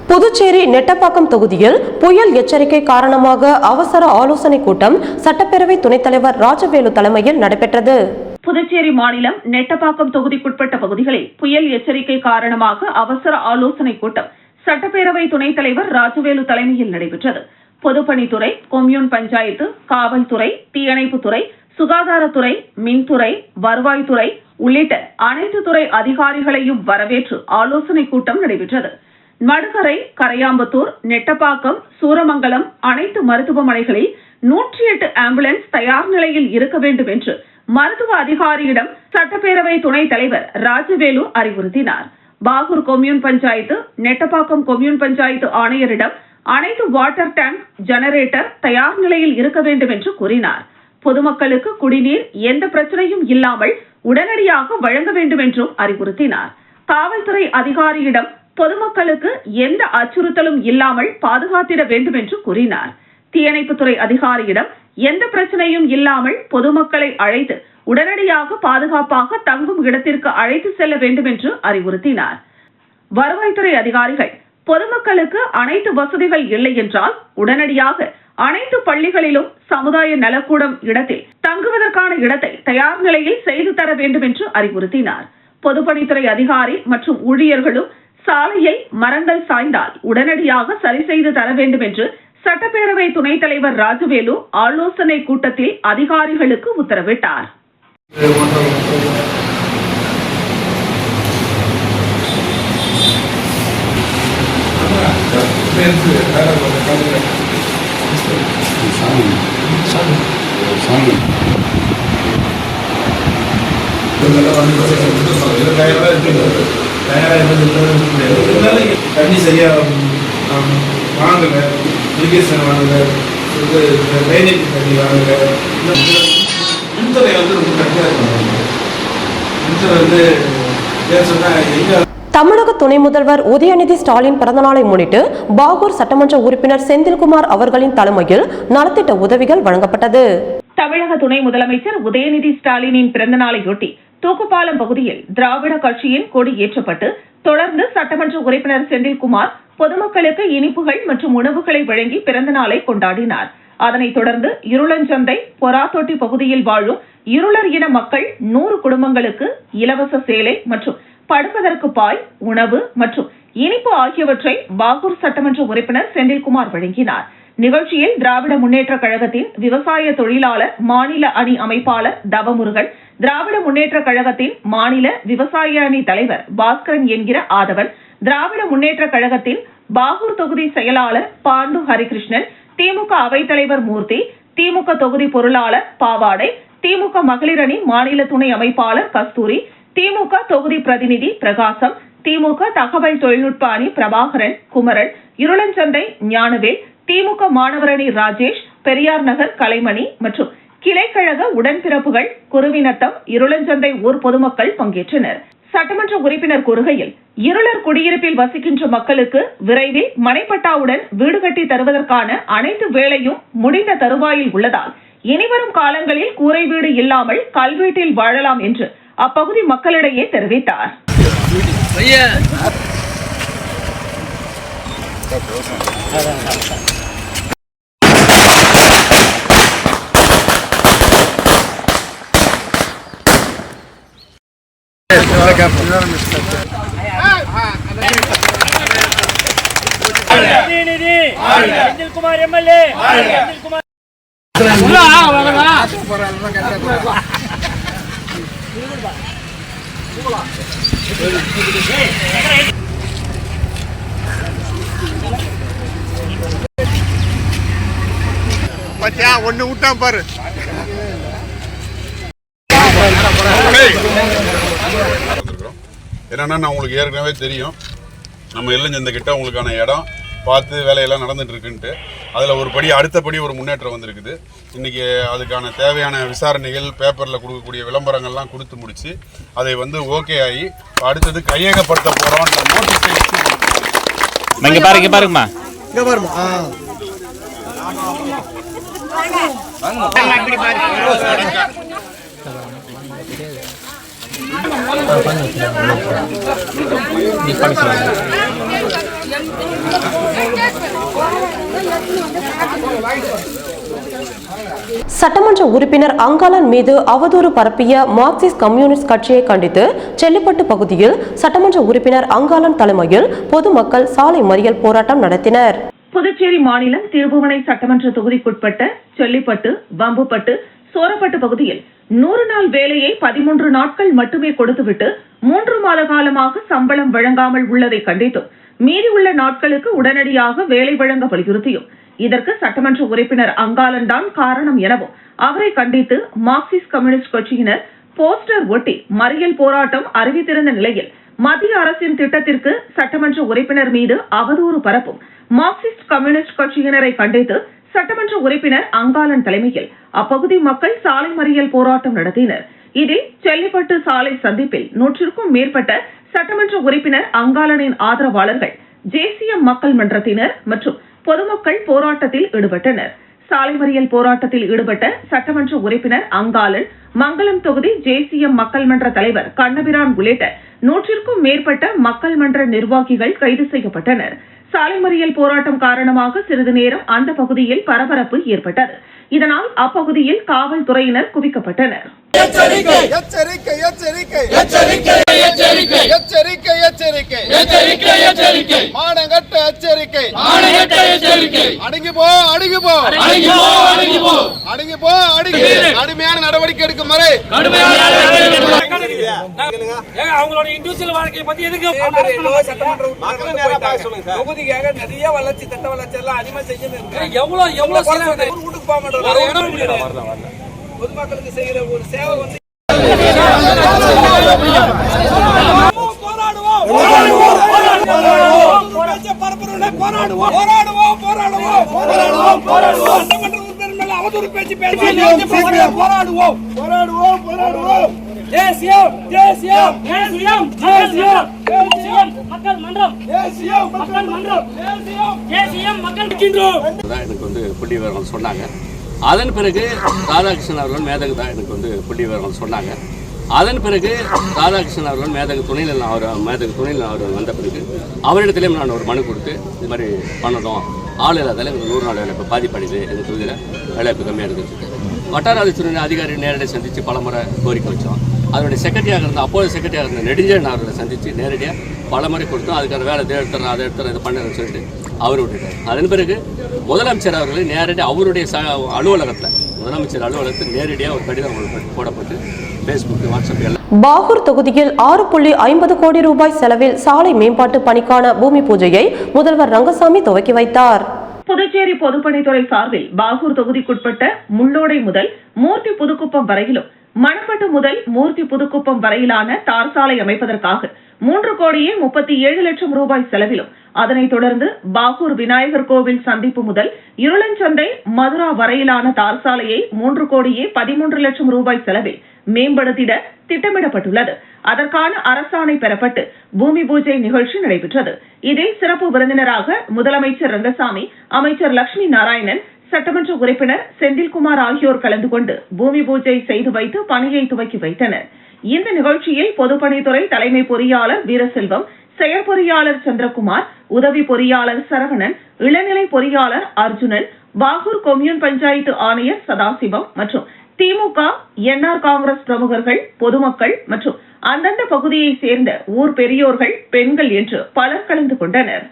புதுச்சேரி நெட்டப்பாக்கம் தொகுதியில் புயல் எச்சரிக்கை காரணமாக அவசர ஆலோசனை கூட்டம் சட்டப்பேரவை துணைத் தலைவர் ராஜவேலு தலைமையில் நடைபெற்றது. புதுச்சேரி மாநிலம் நெட்டப்பாக்கம் தொகுதிக்குட்பட்ட பகுதிகளில் புயல் எச்சரிக்கை காரணமாக அவசர ஆலோசனை கூட்டம் சட்டப்பேரவை துணைத் தலைவர் ராஜவேலு தலைமையில் நடைபெற்றது. பொதுப்பணித்துறை, கொம்யூன் பஞ்சாயத்து, காவல்துறை, தீயணைப்புத்துறை, சுகாதாரத்துறை, மின்துறை, வருவாய்த்துறை உள்ளிட்ட அனைத்து துறை அதிகாரிகளையும் வரவேற்று ஆலோசனை கூட்டம் நடைபெற்றது. மடுகரை, கரையாம்பத்தூர், நெட்டப்பாக்கம், சூரமங்கலம் அனைத்து மருத்துவமனைகளில் 108 ஆம்புலன்ஸ் தயார் நிலையில் இருக்க வேண்டும் என்று மருத்துவ அதிகாரியிடம் சட்டப்பேரவை துணைத் தலைவர் ராஜவேலு அறிவுறுத்தினார். பாகூர் கொம்யூன் பஞ்சாயத்து, நெட்டப்பாக்கம் கொம்யூன் பஞ்சாயத்து ஆணையரிடம் அனைத்து வாட்டர் டேங்க், ஜெனரேட்டர் தயார் நிலையில் இருக்க வேண்டும் என்று கூறினார். பொதுமக்களுக்கு குடிநீர் எந்த பிரச்சனையும் இல்லாமல் உடனடியாக வழங்க வேண்டும் என்றும் அறிவுறுத்தினார். காவல்துறை அதிகாரியிடம் பொதுமக்களுக்கு எந்த அச்சுறுத்தலும் இல்லாமல் பாதுகாத்திட வேண்டும் என்று கூறினார். தீயணைப்புத்துறை அதிகாரியிடம் எந்த பிரச்சனையும் இல்லாமல் பொதுமக்களை அழைத்து உடனடியாக பாதுகாப்பாக தங்கும் இடத்திற்கு அழைத்து செல்ல வேண்டும் என்று அறிவுறுத்தினார். வருவாய்த்துறை அதிகாரிகள் பொதுமக்களுக்கு அனைத்து வசதிகள் இல்லை என்றால் உடனடியாக அனைத்து பள்ளிகளிலும் சமுதாய நலக்கூடம் இடத்தில் தங்குவதற்கான இடத்தை தயார் நிலையில் செய்து தர வேண்டும் என்று அறிவுறுத்தினார். பொதுப்பணித்துறை அதிகாரி மற்றும் ஊழியர்களும் சாலையில் மரங்கள் சாய்ந்தால் உடனடியாக சரி செய்து தர வேண்டும் என்று சட்டப்பேரவை துணைத் தலைவர் ராஜவேலு ஆலோசனை கூட்டத்தில் அதிகாரிகளுக்கு உத்தரவிட்டார். தண்ணி சரியா வாங்கல, இரிகேஷன் வாங்கல, ட்ரைனேஜ் தண்ணி வாங்கல. மின்துறை ரொம்ப கட்டியா இருக்காங்க. மின்துறை எங்க தமிழக துணை முதல்வர் உதயநிதி ஸ்டாலின் பிறந்தநாளை முன்னிட்டு பாகூர் சட்டமன்ற உறுப்பினர் செந்தில்குமார் அவர்களின் தலைமையில் நலத்திட்ட உதவிகள் வழங்கப்பட்டது. தமிழக துணை முதலமைச்சர் உதயநிதி ஸ்டாலினின் பிறந்தநாளையொட்டி தூக்குப்பாலம் பகுதியில் திராவிட கட்சியின் கொடி ஏற்றப்பட்டு தொடர்ந்து சட்டமன்ற உறுப்பினர் செந்தில்குமார் பொதுமக்களுக்கு இனிப்புகள் மற்றும் உணவுகளை வழங்கி பிறந்த நாளை கொண்டாடினார். அதனைத் தொடர்ந்து இருளஞ்சந்தை, பொறாத்தொட்டி பகுதியில் வாழும் இருளர் இன மக்கள் 100 குடும்பங்களுக்கு இலவச சேலை மற்றும் படுப்பதற்கு பாய், உணவு மற்றும் இனிப்பு ஆகியவற்றை பாகூர் சட்டமன்ற உறுப்பினர் செந்தில்குமார் வழங்கினார். நிகழ்ச்சியில் திராவிட முன்னேற்ற கழகத்தின் விவசாய தொழிலாளர் மாநில அணி அமைப்பாளர் தவமுருகன், திராவிட முன்னேற்ற கழகத்தின் மாநில விவசாய அணி தலைவர் பாஸ்கரன் என்கிற ஆதவன், திராவிட முன்னேற்ற கழகத்தின் பாகூர் தொகுதி செயலாளர் பாண்டு ஹரிகிருஷ்ணன், திமுக அவைத்தலைவர் மூர்த்தி, திமுக தொகுதி பொருளாளர் பாவாடை, திமுக மகளிர் அணி மாநில துணை அமைப்பாளர் கஸ்தூரி, திமுக தொகுதி பிரதிநிதி பிரகாசம், திமுக தகவல் தொழில்நுட்ப அணி பிரபாகரன், குமரன், இருளஞ்சந்தை ஞானவேல், திமுக மாணவர் அணி ராஜேஷ், பெரியார் நகர் கலைமணி மற்றும் கிளைக்கழக உடன்பிறப்புகள், குருவிநத்தம், இருளஞ்சந்தை ஊர் பொதுமக்கள் பங்கேற்றனர். சட்டமன்ற உறுப்பினர் கூறுகையில், இருளர் குடியிருப்பில் வசிக்கின்ற மக்களுக்கு விரைவில் மனைப்பட்டாவுடன் வீடு கட்டி தருவதற்கான அனைத்து வேலையும் முடிந்த தருவாயில் உள்ளதால் இனிவரும் காலங்களில் கூரை வீடு இல்லாமல் கல்வீட்டில் வாழலாம் என்று அப்பகுதி மக்களிடையே தெரிவித்தார். செந்தில்குமார் எம்எல்ஏ பத்தியா ஒண்ணு விட்டான் பாரு. என்னன்னா, நான் உங்களுக்கு ஏற்கனவே தெரியும், நம்ம எல்லஞ்சந்த கிட்ட உங்களுக்கான இடம் பார்த்து வேலையெல்லாம் நடந்துட்டு இருக்குன்ட்டு அதில் ஒரு படி அடுத்தபடி ஒரு முன்னேற்றம் வந்திருக்குது. இன்றைக்கி அதுக்கான தேவையான விசாரணைகள், பேப்பரில் கொடுக்கக்கூடிய விளம்பரங்கள்லாம் கொடுத்து முடித்து அதை ஓகே ஆகி அடுத்தது கையகப்படுத்த போகிறோன்ற நோட்டீஸை பாருங்கம்மா. சட்டமன்ற உறுப்பினர் அங்காளன் மீது அவதூறு பரப்பிய மார்க்சிஸ்ட் கம்யூனிஸ்ட் கட்சியை கண்டித்து செல்லிப்பட்டு பகுதியில் சட்டமன்ற உறுப்பினர் அங்காளன் தலைமையில் பொதுமக்கள் சாலை மறியல் போராட்டம் நடத்தினர். புதுச்சேரி மாநிலம் திருபுவனை சட்டமன்ற தொகுதிக்குட்பட்ட செல்லிப்பட்டு, வம்புப்பட்டு, சோரப்பட்டு பகுதியில் 100 நாள் வேலையை 13 நாட்கள் மட்டுமே கொடுத்துவிட்டு 3 மாத காலமாக சம்பளம் வழங்காமல் உள்ளதை கண்டித்தும் மீதி உள்ள நாட்களுக்கு உடனடியாக வேலை வழங்க வலியுறுத்தியும் இதற்கு சட்டமன்ற உறுப்பினர் அங்காளன் தான் காரணம் எனவும் அவரை கண்டித்து மார்க்சிஸ்ட் கம்யூனிஸ்ட் கட்சியினர் போஸ்டர் ஒட்டி மறியல் போராட்டம் அறிவித்திருந்த நிலையில் மத்திய அரசின் திட்டத்திற்கு சட்டமன்ற உறுப்பினர் மீது அவதூறு பரப்பும் மார்க்சிஸ்ட் கம்யூனிஸ்ட் கட்சியினரை கண்டித்து சட்டமன்ற உறுப்பினர் அங்காளன் தலைமையில் அப்பகுதி மக்கள் சாலை மறியல் போராட்டம் நடத்தினர். இதில் செல்லிப்பட்டு சாலை சந்திப்பில் 100க்கும் மேற்பட்ட சட்டமன்ற உறுப்பினர் அங்காளனின் ஆதரவாளர்கள், ஜேசிஎம் மக்கள் மன்றத்தினர் மற்றும் பொதுமக்கள் போராட்டத்தில் ஈடுபட்டனர். சாலை மறியல் போராட்டத்தில் ஈடுபட்ட சட்டமன்ற உறுப்பினர் அங்காளன், மங்கலம் தொகுதி ஜேசிஎம் மக்கள் மன்ற தலைவர் கண்ணபிரான் உள்ளிட்ட 100க்கும் மேற்பட்ட மக்கள் மன்ற நிர்வாகிகள் கைது செய்யப்பட்டனர். சாலை மறியல் போராட்டம் காரணமாக சிறிது நேரம் அந்த பகுதியில் பரபரப்பு ஏற்பட்டது. இதனால் அப்பகுதியில் காவல்துறையினர் குவிக்கப்பட்டனர். கடுமையான நடவடிக்கை எடுக்கும் வரை அவங்களோட இண்டிவிஜுவல் வாழ்க்கையை பத்தி எதுக்கு தொகுதிக்காக நிறைய வளர்ச்சி திட்ட வளர்ச்சி எல்லாம் அதிகமா செஞ்சு எவ்வளவு வீட்டுக்கு போக மாட்டோம். பொதுமக்களுக்கு செய்யற ஒரு சேவை வந்து அவதூறு பேச்சு போராடுவோம். எனக்கு வந்து புள்ளி விவரங்கள் சொன்னாங்க. அதன் பிறகு ராதாகிருஷ்ணன் அவர்கள் மேதகு தான் எனக்கு வந்து புள்ளி விவரங்கள் சொன்னாங்க. அதன் பிறகு ராதாகிருஷ்ணன் அவர்கள் மேதகு துணையில் அவர் வந்த பிறகு அவரிடத்திலேயும் நான் ஒரு மனு கொடுத்து இது மாதிரி பண்ணணும், ஆள் இல்லாதால எங்களுக்கு 100 நாள் வேலைப்பு பாதிப்படையுது, எங்கள் தொகுதியில் வேலைப்பு கம்மியாக இருந்துச்சு. வட்டார வளர்ச்சித்துறை அதிகாரி நேரடியாக சந்தித்து பலமுறை கோரிக்கை வச்சோம். அதனுடைய செக்ரட்டரியாக இருந்த அப்போது செக்ரட்டரியாக இருந்த நெடுஞ்சன் அவர்களை சந்தித்து நேரடியாக பலமுறை கொடுத்தோம். அதுக்கான வேலை இதை எடுத்துறேன் இதை பண்ணுறேன்னு சொல்லிட்டு அவர் விட்டுட்டார். அதன் பிறகு முதலமைச்சர் அவர்களை நேரடியாக அவருடைய அலுவலகத்தில் முதலமைச்சர் அலுவலகத்தில் நேரடியாக ஒரு கடிதம் போடப்பட்டு ஃபேஸ்புக், வாட்ஸ்அப் எல்லாம். பாகூர் தொகுதியில் 6.50 கோடி ரூபாய் செலவில் சாலை மேம்பாட்டு பணிக்கான பூமி பூஜையை முதல்வர் ரங்கசாமி துவக்கி வைத்தார். புதுச்சேரி பொதுப்பணித்துறை சார்பில் பாகூர் தொகுதிக்குட்பட்ட முள்ளோடை முதல் மூர்த்தி புதுக்குப்பம் வரையிலும், மணப்பட்டு முதல் மூர்த்தி புதுக்குப்பம் வரையிலான தார் சாலை அமைப்பதற்காக 3,37,00,000 ரூபாய் செலவிலும், அதனைத் தொடர்ந்து பாகூர் விநாயகர் கோவில் சந்திப்பு முதல் இருளஞ்சந்தை மதுரா வரையிலான தார் சாலையை 3,13,00,000 ரூபாய் செலவில் மேம்படுத்திட திட்டமிடப்பட்டுள்ளது. அதற்கான அரசாணை பெறப்பட்டு பூமி பூஜை நிகழ்ச்சி நடைபெற்றது. இதில் சிறப்பு விருந்தினராக முதலமைச்சர் ரங்கசாமி, அமைச்சர் லட்சுமி நாராயணன், சட்டமன்ற உறுப்பினர் செந்தில்குமார் ஆகியோர் கலந்து கொண்டு பூமி பூஜை செய்து வைத்து பணியை துவக்கி வைத்தனர். இந்த நிகழ்ச்சியில் பொதுப்பணித்துறை தலைமை பொறியாளர் வீரசெல்வம், செயற்பொறியாளர் சந்திரகுமார், உதவி பொறியாளர் சரவணன், இளநிலை பொறியாளர் அர்ஜுனன், பாகூர் கொம்யூன் பஞ்சாயத்து ஆணையர் சதாசிவம் மற்றும் திமுக, என்ஆர் காங்கிரஸ் பிரமுகர்கள், பொதுமக்கள் மற்றும் அந்தந்த பகுதியை சேர்ந்த ஊர் பெரியோர்கள், பெண்கள் என்று பலர் கலந்து கொண்டனர்.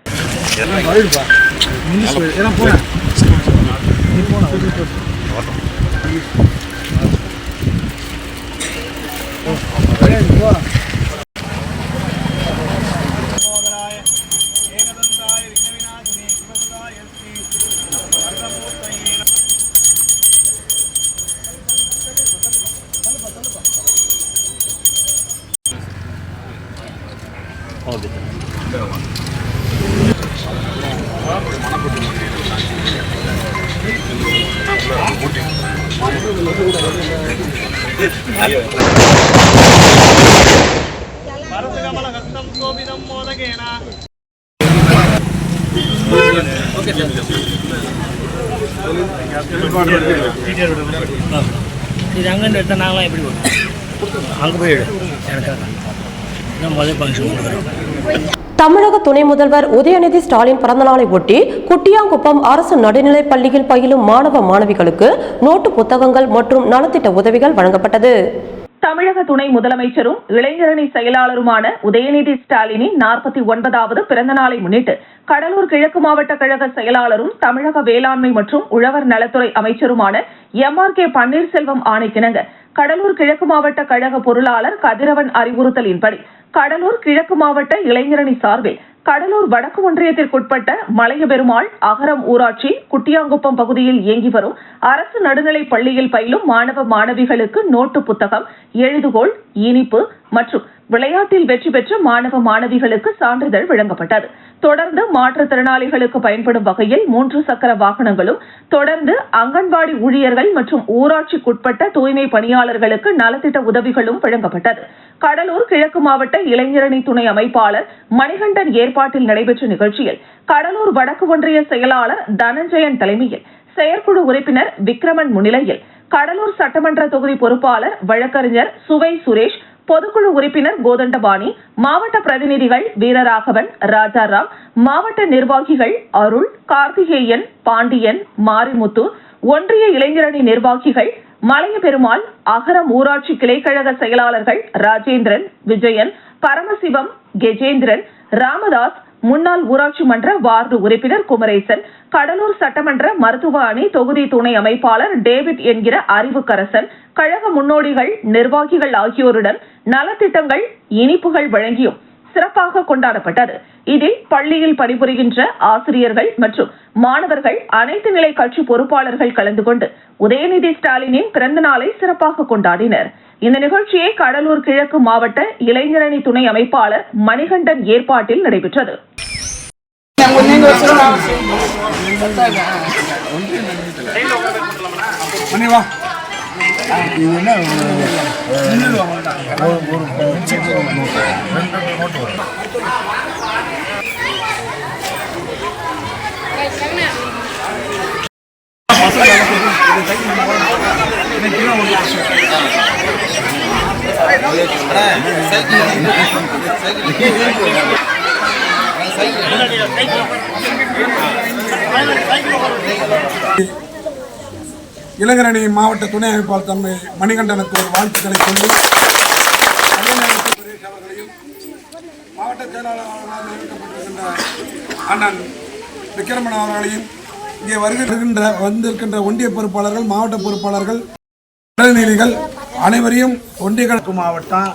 இது அங்கே எடுத்த நாங்களாம் எப்படி வரும்? அங்கே போயிடு எனக்காக நான் முதல் ஃபங்க்ஷன் கொடுக்குறேன். தமிழக துணை முதல்வர் உதயநிதி ஸ்டாலின் பிறந்தநாளை ஒட்டி குட்டியாங்குப்பம் அரசு நடுநிலைப் பள்ளியில் பயிலும் மாணவ மாணவிகளுக்கு நோட்டு புத்தகங்கள் மற்றும் நலத்திட்ட உதவிகள் வழங்கப்பட்டது. தமிழக துணை முதலமைச்சரும் இளைஞரணி செயலாளருமான உதயநிதி ஸ்டாலினின் 49வது பிறந்த நாளை முன்னிட்டு கடலூர் கிழக்கு மாவட்ட கழக செயலாளரும் தமிழக வேளாண்மை மற்றும் உழவர் நலத்துறை அமைச்சருமான MRK பன்னீர்செல்வம் ஆணைக்கிணங்க கடலூர் கிழக்கு மாவட்ட கழக பொருளாளர் கதிரவன் அறிவுறுத்தலின்படி கடலூர் கிழக்கு மாவட்ட இளைஞரணி சார்பில் கடலூர் வடக்கு ஒன்றியத்திற்குட்பட்ட மலையபெருமாள் அகரம் ஊராட்சி குட்டியாங்குப்பம் பகுதியில் இயங்கி வரும் அரசு நடுநிலைப் பள்ளியில் பயிலும் மாணவ மாணவிகளுக்கு நோட்டு புத்தகம், எழுதுகோள், இனிப்பு மற்றும் விளையாட்டில் வெற்றி பெற்ற மாணவ மாணவிகளுக்கு சான்றிதழ் வழங்கப்பட்டது. தொடர்ந்து மாற்றுத்திறனாளிகளுக்கு பயன்படும் வகையில் 3 சக்கர வாகனங்களும், தொடர்ந்து அங்கன்வாடி ஊழியர்கள் மற்றும் ஊராட்சிக்குட்பட்ட தூய்மை பணியாளர்களுக்கு நலத்திட்ட உதவிகளும் வழங்கப்பட்டது. கடலூர் கிழக்கு மாவட்ட இளைஞரணி துணை அமைப்பாளர் மணிகண்டன் ஏற்பாட்டில் நடைபெற்ற நிகழ்ச்சியில் கடலூர் வடக்கு ஒன்றிய செயலாளர் தனஞ்சயன் தலைமையில், செயற்குழு உறுப்பினர் விக்ரமன் முன்னிலையில் கடலூர் சட்டமன்ற தொகுதி பொறுப்பாளர் வழக்கறிஞர் சுவை சுரேஷ், பொதுக்குழு உறுப்பினர் கோதண்டபாணி, மாவட்ட பிரதிநிதிகள் வீரராகவன், ராஜாராம், மாவட்ட நிர்வாகிகள் அருள், கார்த்திகேயன், பாண்டியன், மாரிமுத்து, ஒன்றிய இளைஞரணி நிர்வாகிகள் மலையபெருமாள், அகரம் ஊராட்சி கிளைக்கழக செயலாளர்கள் ராஜேந்திரன், விஜயன், பரமசிவம், கஜேந்திரன், ராமதாஸ், முன்னாள் ஊராட்சி மன்ற வார்டு உறுப்பினர் குமரேசன், கடலூர் சட்டமன்ற மருத்துவ அணி தொகுதி துணை அமைப்பாளர் டேவிட் என்கிற அறிவுக்கரசன், கழக முன்னோடிகள், நிர்வாகிகள் ஆகியோருடன் நலத்திட்டங்கள், இனிப்புகள் வழங்கியும் சிறப்பாக கொண்டாடப்பட்டது. இதில் பள்ளியில் பணிபுரிகின்ற ஆசிரியர்கள் மற்றும் மாணவர்கள், அனைத்து நிலை கட்சி பொறுப்பாளர்கள் கலந்து கொண்டு உதயநிதி ஸ்டாலினின் பிறந்த நாளை சிறப்பாக கொண்டாடினர். இந்த நிகழ்ச்சியை கடலூர் கிழக்கு மாவட்ட இளைஞரணி துணை அமைப்பாளர் மணிகண்டன் ஏற்பாட்டில் நடைபெற்றது. இளைஞரணி மாவட்ட துணை அமைப்பாளர் தன்மை மணிகண்டனுக்கு வாழ்த்துக்களை சொல்லி, அவர்களையும் மாவட்ட செயலாளராக நியமிக்கப்பட்டிருக்கின்ற அண்ணன் விக்கிரமன் அவர்களையும், இங்கே வந்திருக்கின்ற ஒன்றிய பொறுப்பாளர்கள், மாவட்ட பொறுப்பாளர்கள், பிரதிநிதிகள் அனைவரையும் ஒன்றிய கிழக்கு மாவட்டம்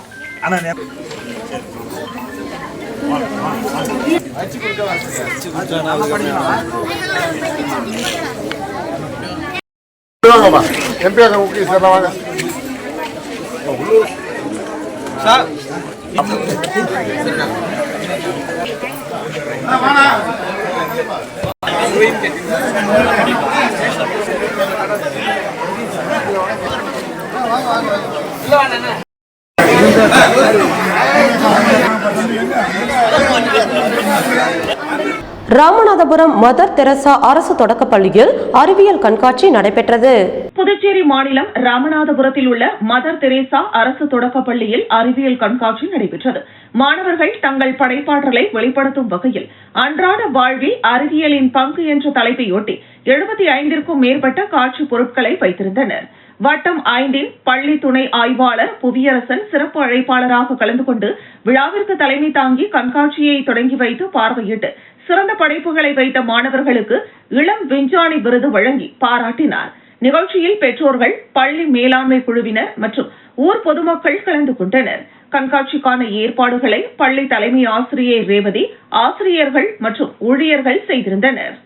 ராமநாதபுரம் மதர் தெரசா அரசு தொடக்கப் பள்ளியில் அறிவியல் கண்காட்சி நடைபெற்றது. புதுச்சேரி மாநிலம் ராமநாதபுரத்தில் உள்ள மதர் தெரேசா அரசு தொடக்கப் பள்ளியில் அறிவியல் கண்காட்சி நடைபெற்றது. மாணவர்கள் தங்கள் படைப்பாற்றலை வெளிப்படுத்தும் வகையில் அன்றாட வாழ்வில் அறிவியலின் பங்கு என்ற தலைப்பையொட்டி 75க்கும் மேற்பட்ட காட்சி பொருட்களை வைத்திருந்தனர். வட்டம் 5இன் பள்ளி துணை ஆய்வாளர் புவியரசன் சிறப்பு அழைப்பாளராக கலந்து கொண்டு விழாவிற்கு தலைமை தாங்கி கண்காட்சியை தொடங்கி வைத்து பார்வையிட்டு சிறந்த படைப்புகளை வைத்த மாணவர்களுக்கு இளம் விஞ்ஞானி விருது வழங்கி பாராட்டினார். நிகழ்ச்சியில் பெற்றோர்கள், பள்ளி மேலாண்மை குழுவினர் மற்றும் ஊர் பொதுமக்கள் கலந்து கொண்டனர். கண்காட்சிக்கான ஏற்பாடுகளை பள்ளி தலைமை ஆசிரியை ரேவதி, ஆசிரியர்கள் மற்றும் ஊழியர்கள் செய்திருந்தனர்.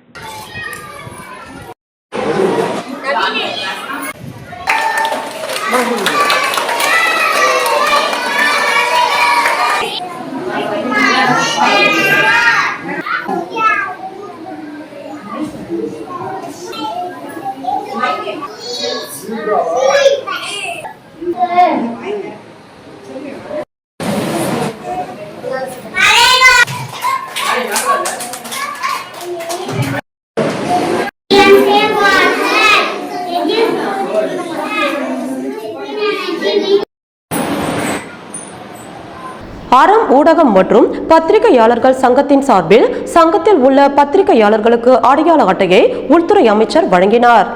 அறம் ஊடகம் மற்றும் பத்திரிகையாளர்கள் சங்கத்தின் சார்பில் சங்கத்தில் உள்ள பத்திரிகையாளர்களுக்கு அடையாள அட்டையை உள்துறை அமைச்சர் வழங்கினார்.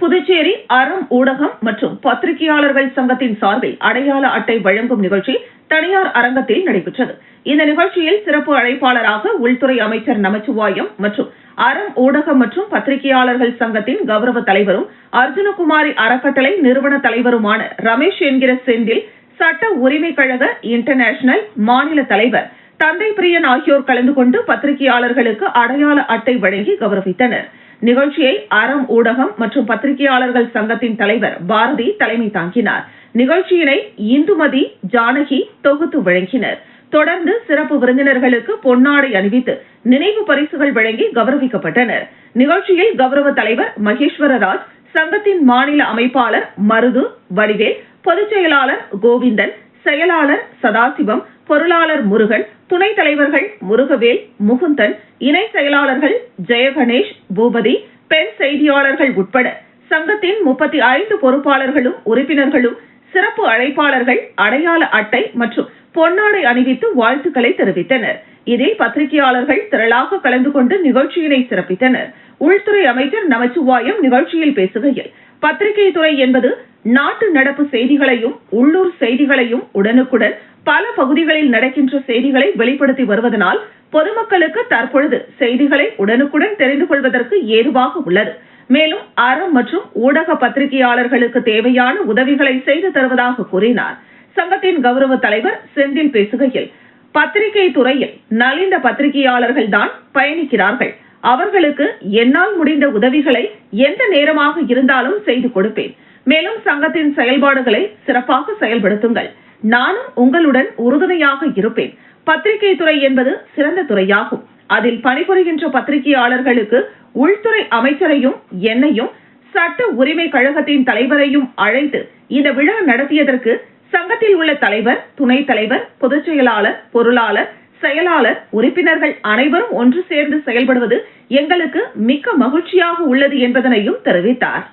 புதுச்சேரி அறம் ஊடகம் மற்றும் பத்திரிகையாளர்கள் சங்கத்தின் சார்பில் அடையாள அட்டை வழங்கும் நிகழ்ச்சி தனியார் அரங்கத்தில் நடைபெற்றது. இந்த நிகழ்ச்சியில் சிறப்பு அழைப்பாளராக உள்துறை அமைச்சர் நமச்சிவாயம் மற்றும் அறம் ஊடகம் மற்றும் பத்திரிகையாளர்கள் சங்கத்தின் கௌரவ தலைவரும் அர்ஜுனகுமாரி அறக்கட்டளை நிறுவன தலைவருமான ரமேஷ் என்கிற செந்தில், சட்ட உரிமை கழக இன்டர்நேஷனல் மாநில தலைவர் தந்தை பிரியன் ஆகியோர் கலந்து கொண்டு பத்திரிகையாளர்களுக்கு அடையாள அட்டை வழங்கி கௌரவித்தனர். நிகழ்ச்சியை அறம் ஊடகம் மற்றும் பத்திரிகையாளர்கள் சங்கத்தின் தலைவர் பாரதி தலைமை தாங்கினார். நிகழ்ச்சியினை இந்துமதி, ஜானகி தொகுத்து வழங்கினர். தொடர்ந்து சிறப்பு விருந்தினர்களுக்கு பொன்னாடை அணிவித்து நினைவு பரிசுகள் வழங்கி கௌரவிக்கப்பட்டனர். நிகழ்ச்சியில் கௌரவ தலைவர் மகேஸ்வரராஜ், சங்கத்தின் மாநில அமைப்பாளர் மருது, வடிவேல், பொதுச் செயலாளர் கோவிந்தன், செயலாளர் சதாசிவம், பொருளாளர் முருகன், துணைத் தலைவர்கள் முருகவேல், முகுந்தன், இணை செயலாளர்கள் ஜெயகணேஷ், பூபதி, பெண் செய்தியாளர்கள் உட்பட சங்கத்தின் 35 பொறுப்பாளர்களும் உறுப்பினர்களும் சிறப்பு அழைப்பாளர்கள் அடையாள அட்டை மற்றும் பொன்னாடை அணிவித்து வாழ்த்துக்களை தெரிவித்தனர். இதில் பத்திரிகையாளர்கள் திரளாக கலந்து கொண்டு நிகழ்ச்சியினை சிறப்பித்தனர். உள்துறை அமைச்சர் நமச்சிவாயம் நிகழ்ச்சியில் பேசுகையில், பத்திரிகை துறை என்பது நாட்டு நடப்பு செய்திகளையும் உள்ளூர் செய்திகளையும் உடனுக்குடன் பல பகுதிகளில் நடக்கின்ற செய்திகளை வெளிப்படுத்தி வருவதனால் பொதுமக்களுக்கு தற்பொழுது செய்திகளை உடனுக்குடன் தெரிந்து கொள்வதற்கு ஏதுவாக உள்ளது. மேலும் அறம் மற்றும் ஊடக பத்திரிகையாளர்களுக்கு தேவையான உதவிகளை செய்து தருவதாக கூறினார். சங்கத்தின் கௌரவ தலைவர் செந்தில் பேசுகையில், பத்திரிகை துறையில் நலிந்த பத்திரிகையாளர்கள் தான் பயணிக்கிறார்கள். அவர்களுக்கு என்னால் முடிந்த உதவிகளை எந்த நேரமாக இருந்தாலும் செய்து கொடுப்பேன். மேலும் சங்கத்தின் செயல்பாடுகளை சிறப்பாக செயல்படுத்துங்கள். நானும் உங்களுடன் உறுதுணையாக இருப்பேன். பத்திரிகை துறை என்பது சிறந்த துறையாகும். அதில் பணிபுரிகின்ற பத்திரிகையாளர்களுக்கு உள்துறை அமைச்சரையும் என்னையும் சட்ட உரிமை கழகத்தின் தலைவரையும் அழைத்து இந்த விழா நடத்தியதற்கு சங்கத்தில் உள்ள தலைவர், துணைத் தலைவர், பொதுச் செயலாளர், பொருளாளர், செயலாளர், உறுப்பினர்கள் அனைவரும் ஒன்று சேர்ந்து செயல்படுவது எங்களுக்கு மிக்க மகிழ்ச்சியாக உள்ளது என்பதனையும் தெரிவித்தார்.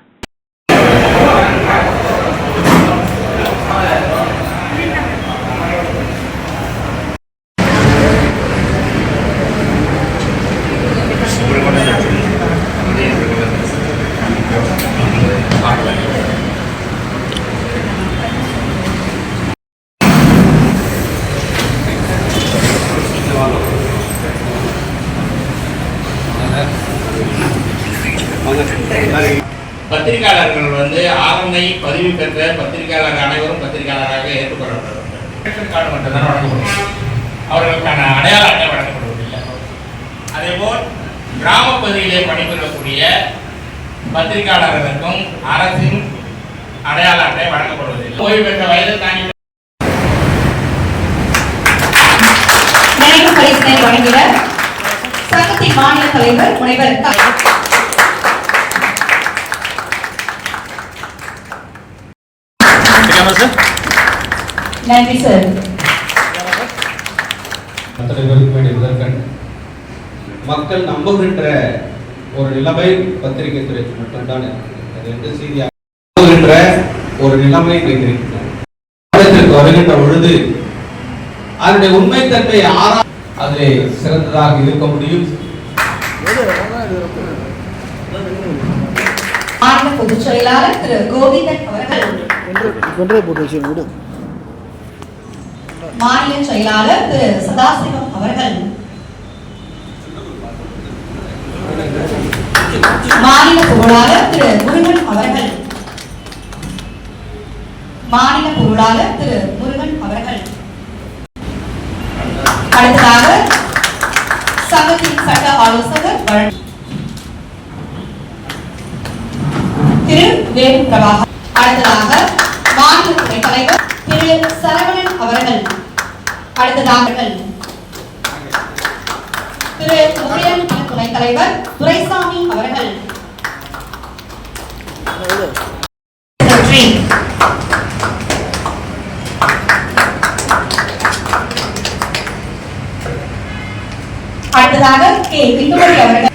பத்திரிகையாளர்கள் ஆர்எம்ஐ பதிவு பெற்ற பத்திரிகையாளர் அனைவரும் பத்திரிகையாளராக ஏற்றுக்கொள்ளப்படுவார்கள். ரேஷன் கார்டு மட்டும்தான் வழங்கப்படும், அவர்களுக்கான அடையாள அட்டை வழங்கப்படுவதில்லை. அதேபோல் கிராம பகுதியிலே பணிபுரியக்கூடிய பத்திரிகையாளர்களுக்கும் அரசின் அடையாள அட்டை வழங்கப்படுவதில்லை. ஓய்வு பெற்ற வயது தாண்டி நினைவு பரிசினை வழங்கிட சங்கத்தின் மாநில தலைவர் முனைவர் நன்றி சார். மக்கள் நம்புகின்ற ஒரு நிலைமை பத்திரிகை துறைக்கு மட்டும்தான் நம்புகின்ற ஒரு நிலைமை வைத்திருக்கிறார். வருகின்ற பொழுது அதனுடைய உண்மைத்தன்மை அதிலே சிறந்ததாக இருக்க முடியும். மாநில பொதுச் செயலாளர் திரு கோவிந்தன் அவர்கள், மாநில செயலாளர் திரு சதாசிவம் அவர்கள், மாநில பொருளாளர் திரு முருகன் அவர்கள், மாநில பொருளாளர் திரு முருகன் அவர்கள், அடுத்ததாக சங்கத்தின் சட்ட ஆலோசகர் திரு வேணு பிரபாகர், அடுத்ததாக மாநில துணைத் தலைவர் திரு சரவணன் அவர்கள், அடுத்ததாக திரு முருகன் துணைத் தலைவர் துரைசாமி அவர்கள், அடுத்ததாக கே இந்துமதி அவர்கள்,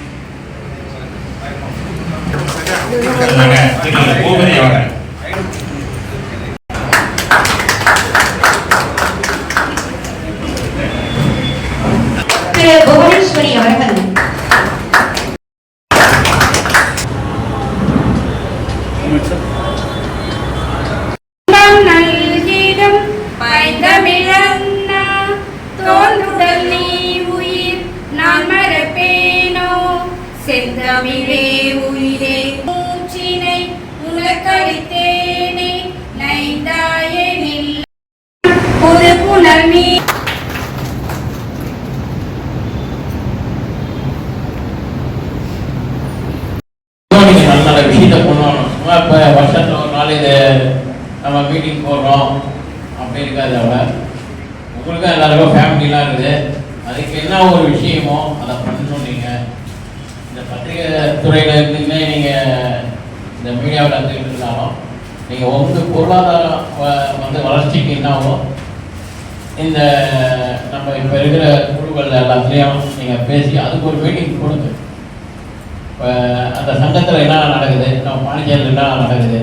செந்தமிழே உயிரே மூச்சினை உலக்களித்தேனே நைந்தாயனில் புது புனல் நீ நல்ல விஷயத்தை கொண்டு வரணும். சும்மா இப்போ வருஷத்தில் ஒரு நாள் இது நம்ம மீட்டிங் போடுறோம் அப்படி இருக்காது. உங்களுக்கும் எல்லாருக்கும் ஃபேமிலிலாம் இருக்குது. அதுக்கு என்ன ஒரு விஷயமோ அதை பண்ணணும். நீங்கள் இந்த பத்திரிகை துறையில் இருந்துன்னே நீங்கள் இந்த மீடியாவில் இருந்துக்கிட்டு இருந்தாலும் நீங்கள் உங்கள் பொருளாதாரம் வந்து வளர்ச்சிக்கு என்னாவோ இந்த நம்ம இப்போ இருக்கிற குழுக்கள் எல்லாத்துலேயும் நீங்கள் பேசி அதுக்கு ஒரு மீட்டிங் கொடுங்க. அந்த சங்கத்தில் என்ன நடக்குது, நம்ம பாண்டிச்சேரியில் என்ன நடக்குது,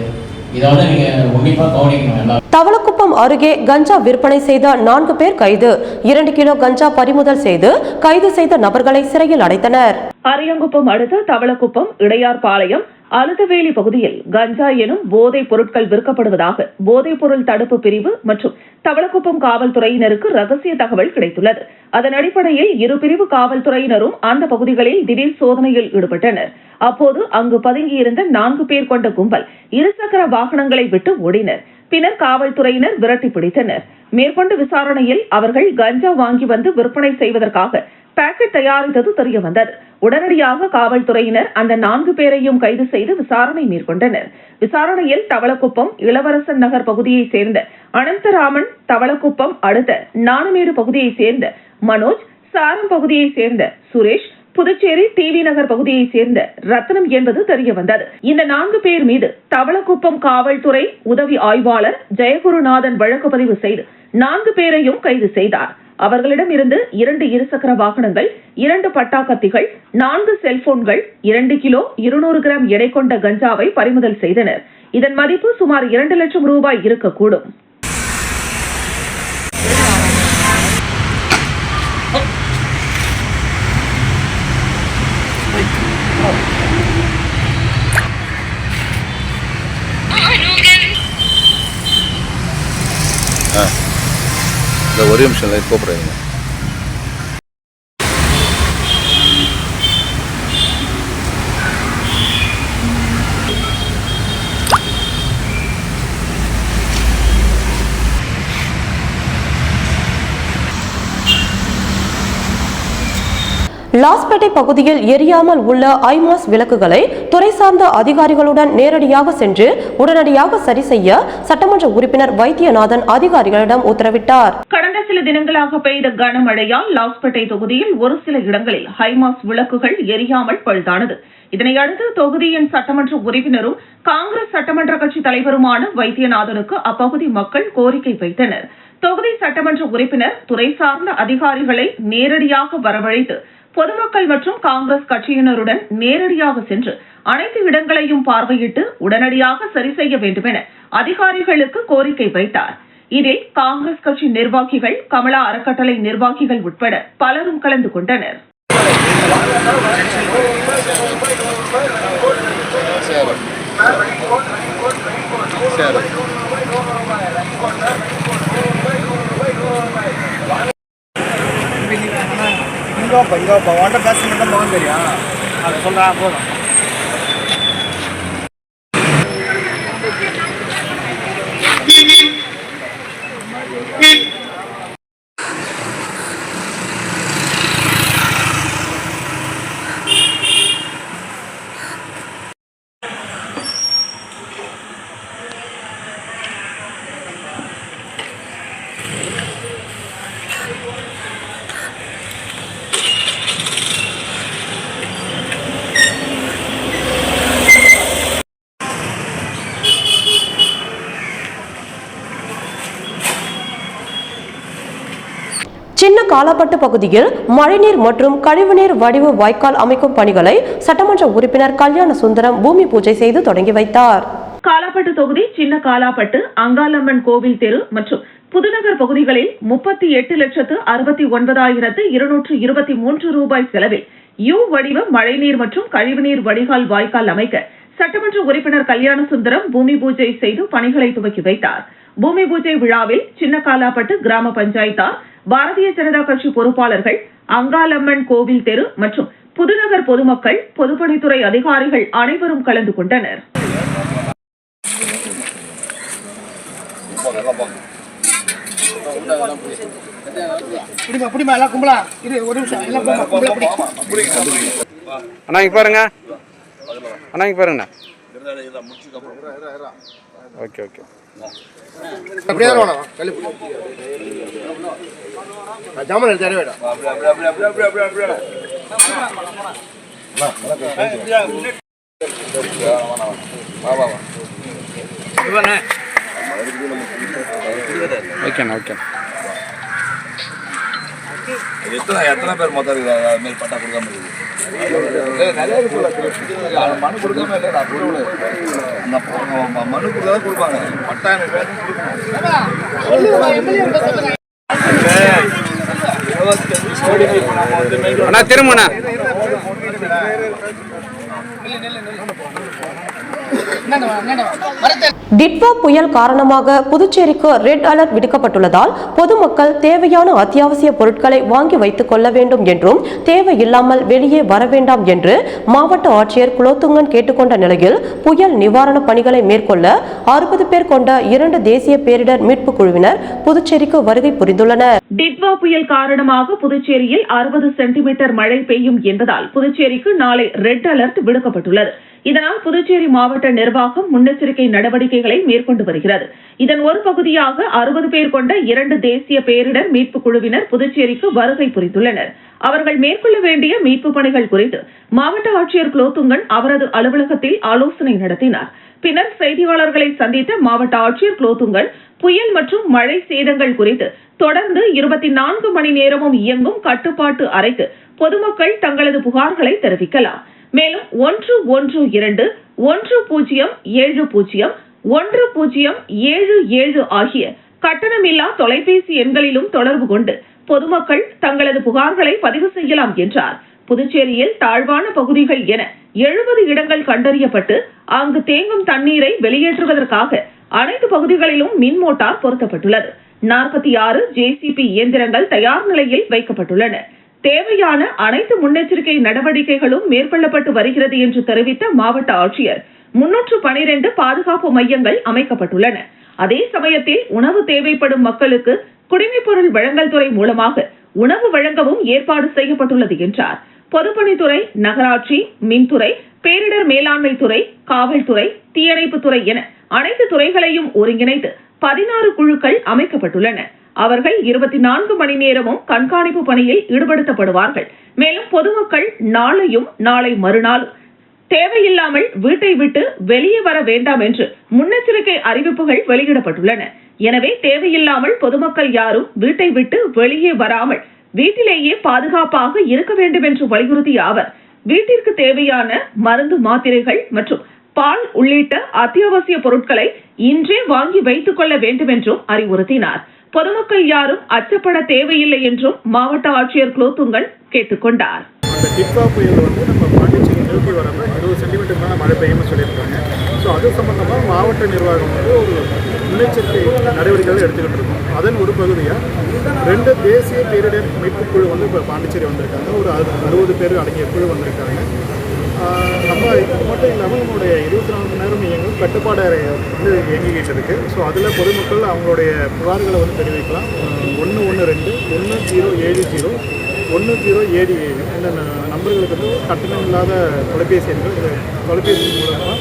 இதை வந்து நீங்கள் உன்னிப்பாக கவனிக்கணும். எல்லாம் தவளக்குப்பம் அருகே கஞ்சா விற்பனை செய்த 4 பேர் கைது. 2 கிலோ கஞ்சா பறிமுதல் செய்து கைது செய்த நபர்களை சிறையில் அடைத்தனர். அரியங்குப்பம் அடுத்த தவளக்குப்பம் இடையார்பாளையம் அழுதவேலி பகுதியில் கஞ்சா எனும் போதைப் பொருட்கள் விற்கப்படுவதாக போதைப் பொருள் தடுப்பு பிரிவு மற்றும் தவளக்குப்பம் காவல்துறையினருக்கு ரகசிய தகவல் கிடைத்துள்ளது. அதன் அடிப்படையில் 2 பிரிவு காவல்துறையினரும் அந்த பகுதிகளில் திடீர் சோதனையில் ஈடுபட்டனர். அப்போது அங்கு பதுங்கியிருந்த 4 பேர் கொண்ட கும்பல் இருசக்கர வாகனங்களை விட்டு ஓடினர். பின்னர் காவல்துறையினர் விரட்டி பிடித்தனர். மேற்கொண்டு விசாரணையில் அவர்கள் கஞ்சா வாங்கி வந்து விற்பனை செய்வதற்காக பாக்கெட் தயாரித்தது தெரிய வந்தது. உடனடியாக காவல்துறையினர் அந்த 4 பேரையும் கைது செய்து விசாரணை மேற்கொண்டனர். விசாரணையில் தவளக்குப்பம் இளவரசன் நகர் பகுதியைச் சேர்ந்த அனந்தராமன், தவளக்குப்பம் அடுத்த நாணமேடு பகுதியைச் சேர்ந்த மனோஜ், சாரம் பகுதியைச் சேர்ந்த சுரேஷ், புதுச்சேரி டிவி நகர் பகுதியைச் சேர்ந்த ரத்னம் என்பது தெரிய வந்தது. இந்த 4 பேர் மீது தவளக்குப்பம் காவல்துறை உதவி ஆய்வாளர் ஜெயகுருநாதன் வழக்கு பதிவு செய்து 4 பேரையும் கைது செய்தார். அவர்களிடம் இருந்து 2 இருசக்கர வாகனங்கள், 2 பட்டாக்கத்திகள், 4 செல்போன்கள், 2 கிலோ 200 கிராம் எடை கொண்ட கஞ்சாவை பறிமுதல் செய்தனர். இதன் மதிப்பு சுமார் 2 லட்சம் ரூபாய் இருக்கக்கூடும். ஒரே நிமிஷம் கூப்பிடுறீங்க. லாஸ்பேட்டை பகுதியில் எரியாமல் உள்ள ஐமாஸ் விளக்குகளை துறை சார்ந்த அதிகாரிகளுடன் நேரடியாக சென்று உடனடியாக சரி செய்ய சட்டமன்ற உறுப்பினர் வைத்தியநாதன் அதிகாரிகளிடம் உத்தரவிட்டார். கடந்த சில தினங்களாக பெய்த கனமழையால் லாஸ்பேட்டை தொகுதியில் ஒரு சில இடங்களில் ஹைமாஸ் விளக்குகள் எரியாமல் பழுதானது. இதனையடுத்து தொகுதியின் சட்டமன்ற உறுப்பினரும் காங்கிரஸ் சட்டமன்ற கட்சி தலைவருமான வைத்தியநாதனுக்கு அப்பகுதி மக்கள் கோரிக்கை வைத்தனர். தொகுதி சட்டமன்ற உறுப்பினர் துறை சார்ந்த அதிகாரிகளை நேரடியாக வரவழைத்து பொதுமக்கள் மற்றும் காங்கிரஸ் கட்சியினருடன் நேரடியாக சென்று அனைத்து இடங்களையும் பார்வையிட்டு உடனடியாக சரி செய்ய வேண்டும் என அதிகாரிகளுக்கு கோரிக்கை வைத்தார். இதில் காங்கிரஸ் கட்சி நிர்வாகிகள், கமலா அறக்கட்டளை நிர்வாகிகள் உட்பட பலரும் கலந்து கொண்டனர். இங்கோப்பா வாட்டர் பேச மட்டும் போக தெரியும். அதை சொல்றா போதும். சின்ன காலாப்பட்டு பகுதியில் மழைநீர் மற்றும் கழிவுநீர் வடிவு வாய்க்கால் அமைக்கும் பணிகளை சட்டமன்ற உறுப்பினர் கல்யாண சுந்தரம் பூமி பூஜை செய்து தொடங்கி வைத்தார். காலாப்பட்டு தொகுதி சின்ன காலாப்பட்டு, அங்காளம்மன் கோவில் தெரு மற்றும் புதுநகர் பகுதிகளில் 38,69,223 ரூபாய் செலவில் யூ வடிவ மழைநீர் மற்றும் கழிவுநீர் வடிகால் வாய்க்கால் அமைக்க சட்டமன்ற உறுப்பினர் கல்யாண சுந்தரம் பூமி பூஜை செய்து பணிகளை துவக்கி வைத்தார். பூமி பூஜை விழாவில் சின்ன காலாப்பட்டு கிராம பஞ்சாயத்தார், பாரதிய ஜனதா கட்சி பொறுப்பாளர்கள், அங்காளம்மன் கோவில் தெரு மற்றும் புதுநகர் பொதுமக்கள், பொதுப்பணித்துறை அதிகாரிகள் அனைவரும் கலந்து கொண்டனர். அண்ணா இங்க பாருங்க, அண்ணா இங்க பாருங்க. Okay okay. அப்படியே வரணும். ஜாமன் எடுத்து தர வேண்டாம். அப்படியே. வா. இவனே. ஓகேண்ணா ஓகே. எத்தனை பேர் மொத்தம் இருக்குது அது மாதிரி பட்டா கொடுக்காம இருக்குது? நிறைய மனு கொடுக்காம இல்லை, நான் கொடுக்கல. அந்த மனு கொடுத்தா தான் கொடுப்பாங்க. பட்டா எனக்கு அண்ணா திரும்பண்ணா. டிட்வா புயல் காரணமாக புதுச்சேரிக்கு ரெட் அலர்ட் விடுக்கப்பட்டுள்ளதால் பொதுமக்கள் தேவையான அத்தியாவசிய பொருட்களை வாங்கி வைத்துக் கொள்ள வேண்டும் என்றும் தேவையில்லாமல் வெளியே வர வேண்டாம் என்று மாவட்ட ஆட்சியர் குலோத்துங்கன் கேட்டுக்கொண்ட நிலையில் புயல் நிவாரணப் பணிகளை மேற்கொள்ள 60 பேர் கொண்ட 2 தேசிய பேரிடர் மீட்பு குழுவினர் புதுச்சேரிக்கு வருகை புரிந்துள்ளனர். டிட்வா புயல் காரணமாக புதுச்சேரியில் 60 சென்டிமீட்டர் மழை பெய்யும் என்பதால் புதுச்சேரிக்கு நாளை ரெட் அலர்ட் விடுக்கப்பட்டுள்ளது. இதனால் புதுச்சேரி மாவட்ட நிர்வாகம் முன்னெச்சரிக்கை நடவடிக்கைகளை மேற்கொண்டு வருகிறது. இதன் ஒரு பகுதியாக 60 பேர் கொண்ட 2 தேசிய பேரிடர் மீட்பு குழுவினர் புதுச்சேரிக்கு வருகை புரிந்துள்ளனர். அவர்கள் மேற்கொள்ள வேண்டிய மீட்பு பணிகள் குறித்து மாவட்ட ஆட்சியர் குலோத்துங்கன் அவரது அலுவலகத்தில் ஆலோசனை நடத்தினார். பின்னர் செய்தியாளர்களை சந்தித்த மாவட்ட ஆட்சியர் குலோத்துங்கன் புயல் மற்றும் மழை சேதங்கள் குறித்து தொடர்ந்து 24 மணி நேரமும் இயங்கும் கட்டுப்பாட்டு அறைக்கு பொதுமக்கள் தங்களது புகார்களை தெரிவிக்கலாம். மேலும் 112 1070 1077 ஆகிய கட்டணமில்லா தொலைபேசி எண்களிலும் தொடர்பு கொண்டு பொதுமக்கள் தங்களது புகார்களை பதிவு செய்யலாம் என்றார். புதுச்சேரியில் தாழ்வான பகுதிகள் என 70 இடங்கள் கண்டறியப்பட்டு அங்கு தேங்கும் தண்ணீரை வெளியேற்றுவதற்காக அனைத்து பகுதிகளிலும் மின் மோட்டார் பொருத்தப்பட்டுள்ளது. 46 JCB இயந்திரங்கள் தயார் நிலையில் வைக்கப்பட்டுள்ளன. தேவையான அனைத்து முன்னெச்சரிக்கை நடவடிக்கைகளும் மேற்கொள்ளப்பட்டு வருகிறது என்று தெரிவித்த மாவட்ட ஆட்சியர் 312 பாதுகாப்பு மையங்கள் அமைக்கப்பட்டுள்ளன. அதே சமயத்தில் உணவு தேவைப்படும் மக்களுக்கு குடிமைப்பொருள் வழங்கல் துறை மூலமாக உணவு வழங்கவும் ஏற்பாடு செய்யப்பட்டுள்ளது என்றார். பொதுப்பணித்துறை, நகராட்சி, மின்துறை, பேரிடர் மேலாண்மை துறை, காவல்துறை, தீயணைப்புத்துறை என அனைத்து துறைகளையும் ஒருங்கிணைத்து 16 குழுக்கள் அமைக்கப்பட்டுள்ளன. அவர்கள் 24 மணி நேரமும் கண்காணிப்பு பணியில் ஈடுபடுத்தப்படுவார்கள். மேலும் பொதுமக்கள் நாளையும் நாளை மறுநாளும் தேவையில்லாமல் வீட்டை விட்டு வெளியே வர வேண்டாம் என்று முன்னெச்சரிக்கை அறிவிப்புகள் வெளியிடப்பட்டுள்ளன. எனவே தேவையில்லாமல் பொதுமக்கள் யாரும் வீட்டை விட்டு வெளியே வராமல் வீட்டிலேயே பாதுகாப்பாக இருக்க வேண்டும் என்று வலியுறுத்திய அவர் வீட்டிற்கு தேவையான மருந்து, மாத்திரைகள் மற்றும் பால் உள்ளிட்ட அத்தியாவசிய பொருட்களை இன்றே வாங்கி வைத்துக் கொள்ள வேண்டும் என்றும் அறிவுறுத்தினார். பொதுமக்கள் யாரும் அச்சப்பட தேவையில்லை என்றும் மாவட்ட ஆட்சியர் குலோத்துங்கன் கேட்டுக் கொண்டார். அந்த டிட்வா புயல் நம்ம பாண்டிச்சேரி நோக்கி வரப்ப 20 சென்டிமீட்டர் மேலே மழை பெய்யும்னு சொல்லியிருக்காங்க. ஸோ அது சம்பந்தமாக மாவட்ட நிர்வாகம் ஒரு முன்னெச்சரிக்கை நடவடிக்கைகள் எடுத்துக்கிட்டு இருக்கோம். அதன் ஒரு பகுதியாக 2 தேசிய பேரிடர் மீட்பு குழு இப்போ பாண்டிச்சேரி வந்திருக்காங்க. ஒரு 60 பேர் அடங்கிய குழு வந்திருக்காங்க. நம்ம இது மட்டும் இல்லாமல் நம்மளுடைய 24 மணி நேரம் இயங்கும் கட்டுப்பாடு அறை இயங்கிக்கிட்டு இருக்குது. ஸோ அதில் பொதுமக்கள் அவங்களுடைய புகார்களை தெரிவிக்கலாம். 112 1070 1077 இந்த நம்பர்களுக்கு கட்டணம் இல்லாத தொலைபேசி எண்கள். இந்த தொலைபேசி மூலமாக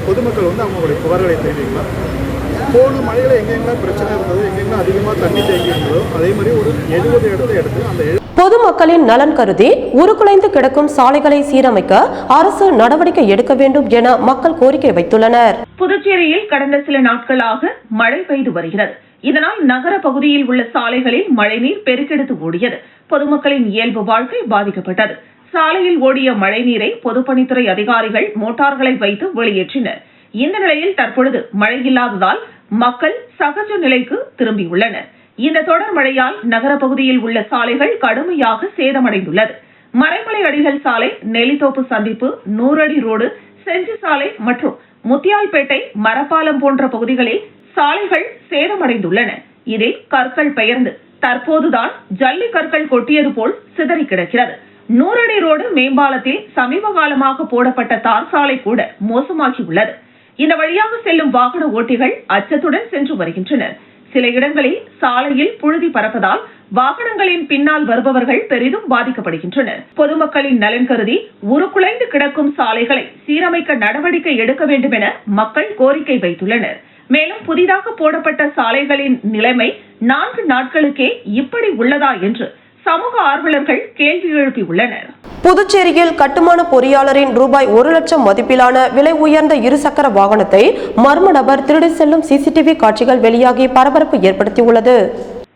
பொதுமக்கள் அவங்களுடைய புகார்களை தெரிவிக்கலாம். போன மழையில் எங்கெங்கெல்லாம் பிரச்சனை இருந்தது, எங்கெங்கெல்லாம் அதிகமாக தண்ணி தேங்கி இருந்ததோ அதே மாதிரி ஒரு 70 இடத்தை எடுத்து அந்த பொதுமக்களின் நலன் கருதி உருக்குலைந்து கிடக்கும் சாலைகளை சீரமைக்க அரசு நடவடிக்கை எடுக்க வேண்டும் என மக்கள் கோரிக்கை வைத்துள்ளனர். புதுச்சேரியில் கடந்த சில நாட்களாக மழை பெய்து வருகிறது. இதனால் நகர பகுதியில் உள்ள சாலைகளில் மழைநீர் பெருக்கெடுத்து ஓடியது. பொதுமக்களின் இயல்பு வாழ்க்கை பாதிக்கப்பட்டது. சாலையில் ஓடிய மழைநீரை பொதுப்பணித்துறை அதிகாரிகள் மோட்டார்களை வைத்து வெளியேற்றினர். இந்த நிலையில் தற்பொழுது மழை இல்லாததால் மக்கள் சகஜ நிலைக்கு திரும்பியுள்ளனர். இந்த தொடர் மழையால் நகர பகுதியில் உள்ள சாலைகள் கடுமையாக சேதமடைந்துள்ளது. மறைமலை அடிகள் சாலை, நெல்லித்தோப்பு சந்திப்பு, 100 அடி ரோடு, செஞ்சி சாலை மற்றும் முத்தியால்பேட்டை, மரப்பாலம் போன்ற பகுதிகளில் சாலைகள் சேதமடைந்துள்ளன. இதில் கற்கள் பெயர்ந்து தற்போதுதான் ஜல்லி கற்கள் கொட்டியது போல் சிதறி கிடக்கிறது. நூறடி ரோடு மேம்பாலத்தில் சமீப காலமாக போடப்பட்ட தார் சாலை கூட மோசமாகியுள்ளது. இந்த வழியாக செல்லும் வாகன ஓட்டிகள் அச்சத்துடன் சென்று வருகின்றனர். சில இடங்களில் சாலையில் புழுதி பறப்பதால் வாகனங்களின் பின்னால் வருபவர்கள் பெரிதும் பாதிக்கப்படுகின்றனர். பொதுமக்களின் நலன் கருதி உருக்குலைந்து கிடக்கும் சாலைகளை சீரமைக்க நடவடிக்கை எடுக்க வேண்டும் என மக்கள் கோரிக்கை வைத்துள்ளனர். மேலும் புதிதாக போடப்பட்ட சாலைகளின் நிலைமை 4 நாட்களுக்கே இப்படி உள்ளதா என்று சமூக ஆர்வலர்கள் கேள்வி எழுப்பியுள்ளனர். புதுச்சேரியில் கட்டுமான பொறியாளரின் ரூபாய் 1 லட்சம் மதிப்பிலான விலை உயர்ந்த இருசக்கர வாகனத்தை மர்ம நபர் திருடி செல்லும் சிசிடிவி காட்சிகள் வெளியாகி பரபரப்பு ஏற்படுத்தியுள்ளது.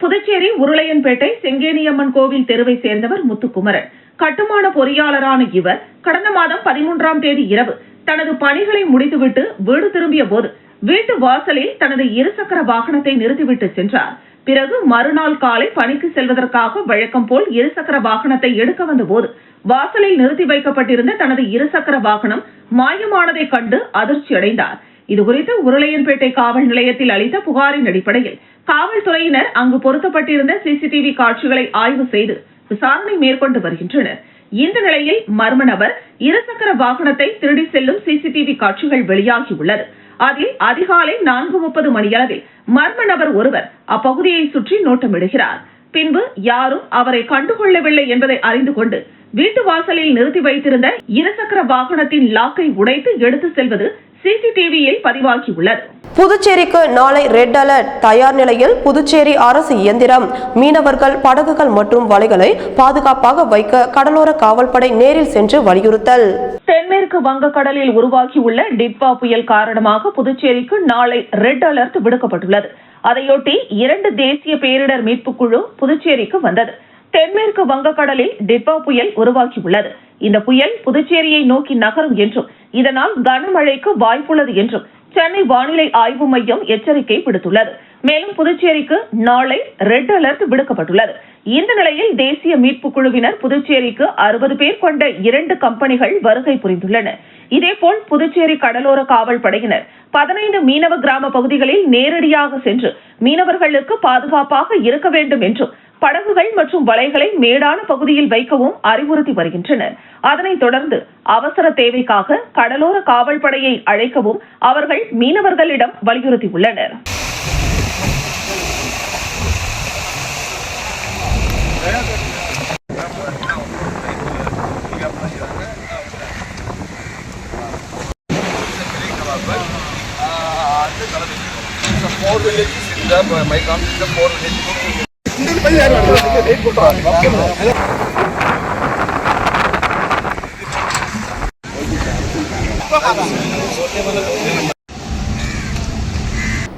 புதுச்சேரி உருளையன்பேட்டை செங்கேனியம்மன் கோவில் தெருவை சேர்ந்தவர் முத்துக்குமரன். கட்டுமான பொறியாளரான இவர் கடந்த மாதம் 13ஆம் தேதி இரவு தனது பணிகளை முடித்துவிட்டு வீடு திரும்பிய போது வீட்டு வாசலில் தனது இருசக்கர வாகனத்தை நிறுத்திவிட்டு சென்றார். பிறகு மறுநாள் காலை பணிக்கு செல்வதற்காக வழக்கம் போல் இருசக்கர வாகனத்தை எடுக்க வந்த போது வாசலில் நிறுத்தி வைக்கப்பட்டிருந்த தனது இருசக்கர வாகனம் மாயமானதை கண்டு அதிர்ச்சி அடைந்தார். இதுகுறித்து உருளையன்பேட்டை காவல் நிலையத்தில் அளித்த புகாரின் அடிப்படையில் காவல்துறையினர் அங்கு பொருத்தப்பட்டிருந்த சிசிடிவி காட்சிகளை ஆய்வு செய்து விசாரணை மேற்கொண்டு வருகின்றனர். இந்த நிலையில் மர்ம நபர் இருசக்கர வாகனத்தை திருடி செல்லும் சிசிடிவி காட்சிகள் வெளியாகியுள்ளது. அதில் அதிகாலை 4:30 மணியளவில் மர்ம நபர் ஒருவர் அப்பகுதியை சுற்றி நோட்டமிடுகிறார். பின்பு யாரும் அவரை கண்டுகொள்ளவில்லை என்பதை அறிந்து கொண்டு வீட்டு வாசலில் நிறுத்தி வைத்திருந்த இருசக்கர வாகனத்தின் லாக்கை உடைத்து எடுத்து செல்வது சிசிடிவியில் பதிவாகியுள்ளது. புதுச்சேரிக்கு நாளை ரெட் அலர்ட் தயார் நிலையில் புதுச்சேரி அரசு இயந்திரம். மீனவர்கள் படகுகள் மற்றும் வலைகளை பாதுகாப்பாக வைக்க கடலோர காவல்படை நேரில் சென்று வலியுறுத்தல். தென்மேற்கு வங்கக்கடலில் உருவாகியுள்ள டிட்வா புயல் காரணமாக புதுச்சேரிக்கு நாளை ரெட் அலர்ட் விடுக்கப்பட்டுள்ளது. அதையொட்டி 2 தேசிய பேரிடர் மீட்பு குழு புதுச்சேரிக்கு வந்தது. தென்மேற்கு வங்கக்கடலில் டிட்வா புயல் உருவாகியுள்ளது. இந்த புயல் புதுச்சேரியை நோக்கி நகரும் என்றும் இதனால் கனமழைக்கு வாய்ப்புள்ளது என்றும் சென்னை வானிலை ஆய்வு மையம் எச்சரிக்கை விடுத்துள்ளது. மேலும் புதுச்சேரிக்கு நாளை ரெட் அலர்ட் விடுக்கப்பட்டுள்ளது. இந்த நிலையில் தேசிய மீட்பு குழுவினர் புதுச்சேரிக்கு 60 பேர் கொண்ட 2 கம்பெனிகள் வருகை புரிந்துள்ளனர். இதேபோல் புதுச்சேரி கடலோர காவல் படையினர் 15 மீனவ கிராம பகுதிகளில் நேரடியாக சென்று மீனவர்களுக்கு பாதுகாப்பாக இருக்க வேண்டும் என்றும் படகுகள் மற்றும் வலைகளை மேடான பகுதியில் வைக்கவும் அறிவுறுத்தி வருகின்றனர். அதனைத் தொடர்ந்து அவசர தேவைக்காக கடலோர காவல் படையை அழைக்கவும் அவர்கள் மீனவர்களிடம் வலியுறுத்தியுள்ளனர்.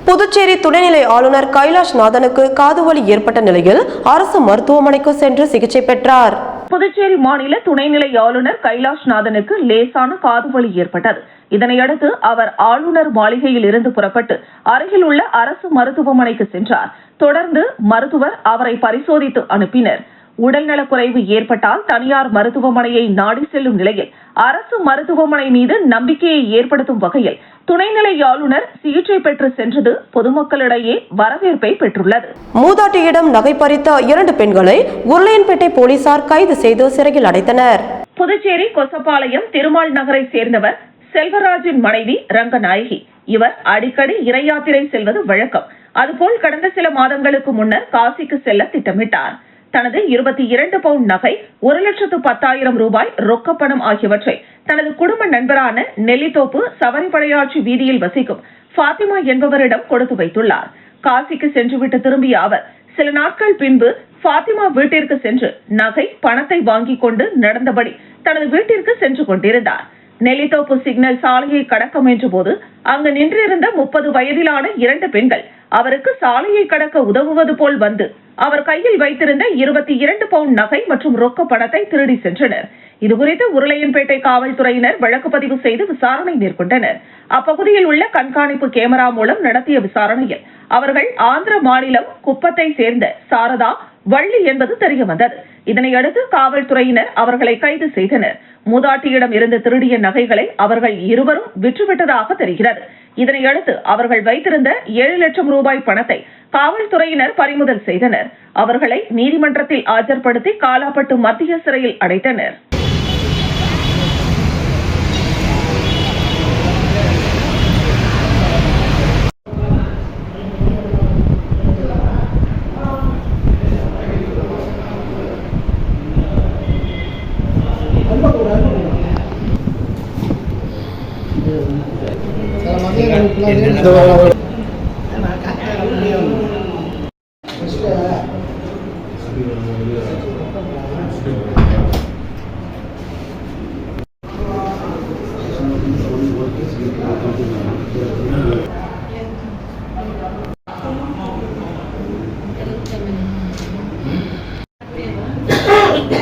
புதுச்சேரி துணைநிலை ஆளுநர் கைலாஷ் நாதனுக்கு காதுவலி ஏற்பட்ட நிலையில் அரசு மருத்துவமனைக்கு சென்று சிகிச்சை பெற்றார். புதுச்சேரி மாநில துணைநிலை ஆளுநர் கைலாஷ் நாதனுக்கு லேசான காதுவலி ஏற்பட்டது. இதனையடுத்து அவர் ஆளுநர் மாளிகையில் இருந்து புறப்பட்டு அருகில் உள்ள அரசு மருத்துவமனைக்கு சென்றார். தொடர்ந்து மருத்துவர் அவரை பரிசோதித்து அனுப்பினர். உடல்நலக்குறைவு ஏற்பட்டால் தனியார் மருத்துவமனையை நாடி செல்லும் நிலையில் அரசு மருத்துவமனை மீது நம்பிக்கையை ஏற்படுத்தும் வகையில் துணைநிலை ஆளுநர் சிகிச்சை பெற்று சென்றது பொதுமக்களிடையே வரவேற்பை பெற்றுள்ளது. மூதாட்டியிடம் நகை பறித்த 2 பெண்களை உருளையன்பேட்டை போலீசார் கைது செய்து சிறையில் அடைத்தனர். புதுச்சேரி கொசப்பாளையம் திருமால் நகரை சேர்ந்தவர் செல்வராஜின் மனைவி ரங்கநாயகி. இவர் அடிக்கடி இறை யாத்திரை செல்வது வழக்கம். அதுபோல் கடந்த சில மாதங்களுக்கு முன்னர் காசிக்கு செல்ல திட்டமிட்டார். தனது 22 பவுண்ட் நகை, 1,10,000 ரூபாய் ரொக்கப்பணம் ஆகியவற்றை தனது குடும்ப நண்பரான நெல்லித்தோப்பு சவரிபடையாட்சி வீதியில் வசிக்கும் பாத்திமா என்பவரிடம் கொடுத்து வைத்துள்ளார். காசிக்கு சென்றுவிட்டு திரும்பிய அவர் சில நாட்கள் பின்பு பாத்திமா வீட்டிற்கு சென்று நகை, பணத்தை வாங்கிக் கொண்டு நடந்தபடி தனது வீட்டிற்கு சென்று கொண்டிருந்தார். நெல்லித்தோப்பு சிக்னல் சாலையை கடக்க முயன்ற போது அங்கு நின்றிருந்த 30 வயதிலான 2 பெண்கள் அவருக்கு சாலையை கடக்க உதவுவது போல் வந்து அவர் கையில் வைத்திருந்த 22 பவுண்ட் நகை மற்றும் ரொக்க பணத்தை திருடி சென்றனர். இதுகுறித்து உருளையன்பேட்டை காவல்துறையினர் வழக்கு பதிவு செய்து விசாரணை மேற்கொண்டனர். அப்பகுதியில் உள்ள கண்காணிப்பு கேமரா மூலம் நடத்திய விசாரணையில் அவர்கள் ஆந்திர மாநிலம் குப்பத்தை சேர்ந்த சாரதா, வள்ளி என்பது தெரியவந்தது. இதனையடுத்து காவல்துறையினர் அவர்களை கைது செய்தனர். மூதாட்டியிடம் இருந்து திருடிய நகைகளை அவர்கள் இருவரும் விற்றுவிட்டதாக தெரிகிறது. இதனையடுத்து அவர்கள் வைத்திருந்த 7 லட்சம் ரூபாய் பணத்தை காவல்துறையினர் பறிமுதல் செய்தனர். அவர்களை நீதிமன்றத்தில் ஆஜர்படுத்தி காலாப்பட்டு மத்திய சிறையில் அடைத்தனர். இந்த